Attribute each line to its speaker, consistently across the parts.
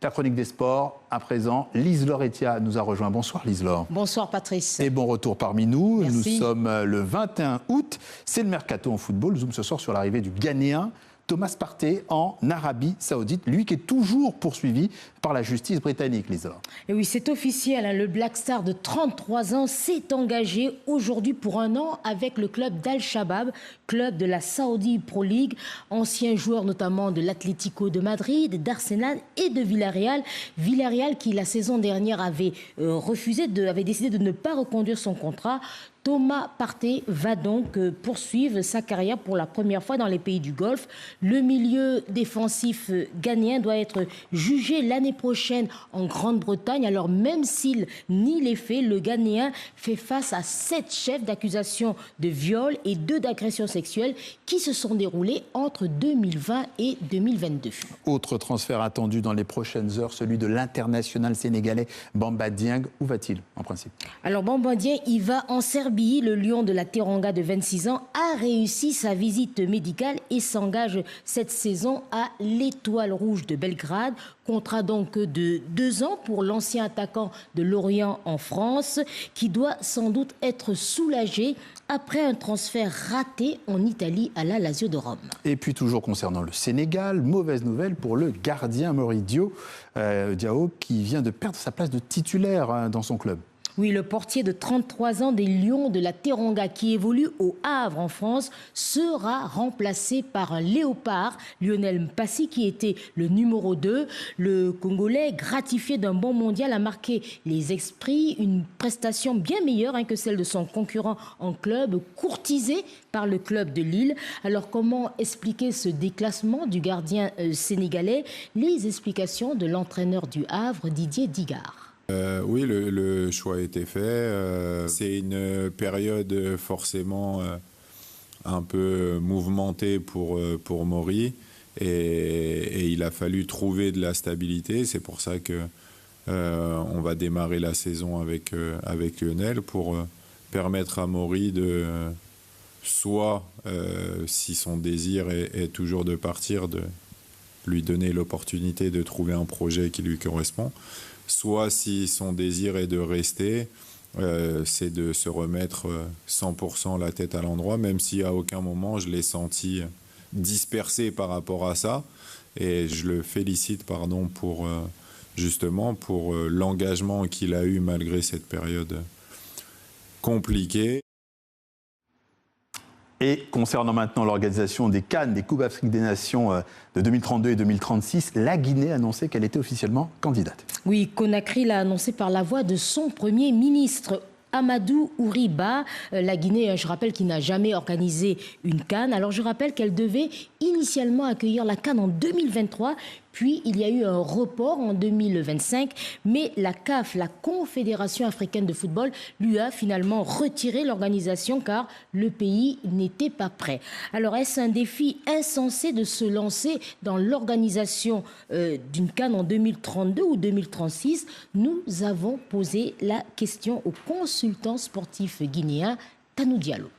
Speaker 1: La chronique des sports, à présent, Lise Laure-Etia nous a rejoint. Bonsoir Lise Laure.
Speaker 2: Bonsoir Patrice.
Speaker 1: Et bon retour parmi nous.
Speaker 2: Merci.
Speaker 1: Nous sommes le 21 août, c'est le mercato en football. Zoom ce soir sur l'arrivée du Ghanéen Thomas Partey en Arabie Saoudite, lui qui est toujours poursuivi par la justice britannique, Lise Laure.
Speaker 2: Et oui, c'est officiel, hein, le Black Star de 33 ans s'est engagé aujourd'hui pour un an avec le club d'Al-Shabaab, club de la Saudi Pro League, ancien joueur notamment de l'Atlético de Madrid, d'Arsenal et de Villarreal. Villarreal qui la saison dernière avait décidé de ne pas reconduire son contrat. Thomas Partey va donc poursuivre sa carrière pour la première fois dans les pays du Golfe. Le milieu défensif ghanéen doit être jugé l'année prochaine en Grande-Bretagne. Alors même s'il nie les faits, le Ghanéen fait face à 7 chefs d'accusation de viol et 2 d'agression sexuelle qui se sont déroulés entre 2020 et 2022.
Speaker 1: Autre transfert attendu dans les prochaines heures, celui de l'international sénégalais Bamba Dieng. Où va-t-il en principe?
Speaker 2: Alors Bamba Dieng, il va en Serbie. Le lion de la Teranga de 26 ans a réussi sa visite médicale et s'engage cette saison à l'Étoile Rouge de Belgrade. Contrat donc de 2 ans pour l'ancien attaquant de Lorient en France qui doit sans doute être soulagé après un transfert raté en Italie à la Lazio de Rome.
Speaker 1: Et puis toujours concernant le Sénégal, mauvaise nouvelle pour le gardien Diao qui vient de perdre sa place de titulaire dans son club.
Speaker 2: Oui, le portier de 33 ans des Lions de la Teranga qui évolue au Havre en France sera remplacé par un léopard, Lionel Mpassi, qui était le numéro 2. Le Congolais, gratifié d'un bon mondial, a marqué les esprits, une prestation bien meilleure que celle de son concurrent en club, courtisé par le club de Lille. Alors comment expliquer ce déclassement du gardien sénégalais? Les explications de l'entraîneur du Havre, Didier Digard.
Speaker 3: Oui, le choix a été fait. C'est une période forcément un peu mouvementée pour Maury et il a fallu trouver de la stabilité. C'est pour ça que on va démarrer la saison avec Lionel pour permettre à Maury de soit, si son désir est toujours de partir, de lui donner l'opportunité de trouver un projet qui lui correspond. Soit si son désir est de rester, c'est de se remettre 100% la tête à l'endroit, même si à aucun moment je l'ai senti dispersé par rapport à ça. Et je le félicite pour l'engagement qu'il a eu malgré cette période compliquée.
Speaker 1: Et concernant maintenant l'organisation des CAN, des Coupes d'Afrique des Nations de 2032 et 2036, la Guinée a annoncé qu'elle était officiellement candidate.
Speaker 2: Oui, Conakry l'a annoncé par la voix de son Premier ministre. Amadou Ouriba, la Guinée, je rappelle qu'il n'a jamais organisé une CAN. Alors je rappelle qu'elle devait initialement accueillir la CAN en 2023, puis il y a eu un report en 2025, mais la CAF, la Confédération africaine de football, lui a finalement retiré l'organisation car le pays n'était pas prêt. Alors est-ce un défi insensé de se lancer dans l'organisation d'une CAN en 2032 ou 2036? Nous avons posé la question au consultant sportif guinéen Tanou Diallo.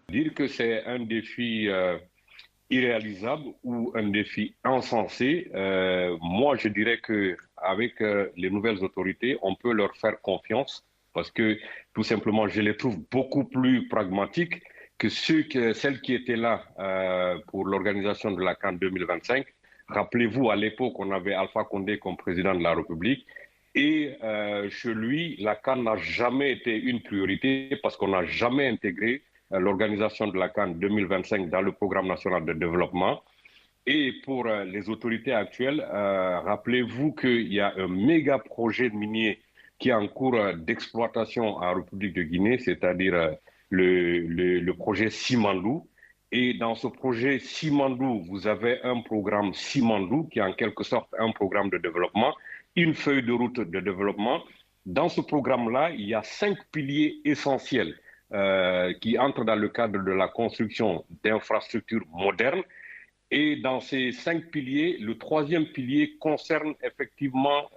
Speaker 4: Dire que c'est un défi irréalisable ou un défi insensé, moi je dirais qu'avec les nouvelles autorités, on peut leur faire confiance parce que tout simplement je les trouve beaucoup plus pragmatiques que celles qui étaient là pour l'organisation de la CAN 2025. Rappelez-vous, à l'époque, on avait Alpha Condé comme président de la République et chez lui, la CAN n'a jamais été une priorité parce qu'on n'a jamais intégré l'organisation de la CAN 2025 dans le programme national de développement. Et pour les autorités actuelles, rappelez-vous qu'il y a un méga projet minier qui est en cours d'exploitation en République de Guinée, c'est-à-dire le projet Simandou. Et dans ce projet Simandou, vous avez un programme Simandou qui est en quelque sorte un programme de développement, une feuille de route de développement. Dans ce programme-là, il y a 5 piliers essentiels qui entrent dans le cadre de la construction d'infrastructures modernes. Et dans ces 5 piliers, le 3e pilier concerne effectivement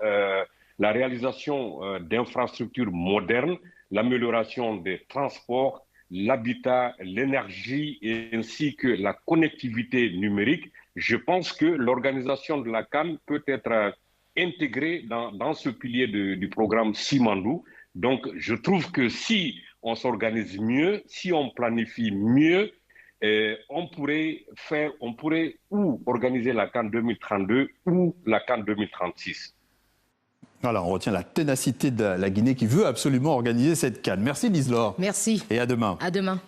Speaker 4: la réalisation d'infrastructures modernes, l'amélioration des transports, l'habitat, l'énergie ainsi que la connectivité numérique. Je pense que l'organisation de la CAN peut être intégrés dans ce pilier du programme Simandou. Donc, je trouve que si on s'organise mieux, si on planifie mieux, on pourrait ou organiser la CAN 2032 ou la CAN 2036.
Speaker 1: Voilà, on retient la ténacité de la Guinée qui veut absolument organiser cette CAN. Merci Lise-Laure.
Speaker 2: Merci.
Speaker 1: Et à demain.
Speaker 2: À demain.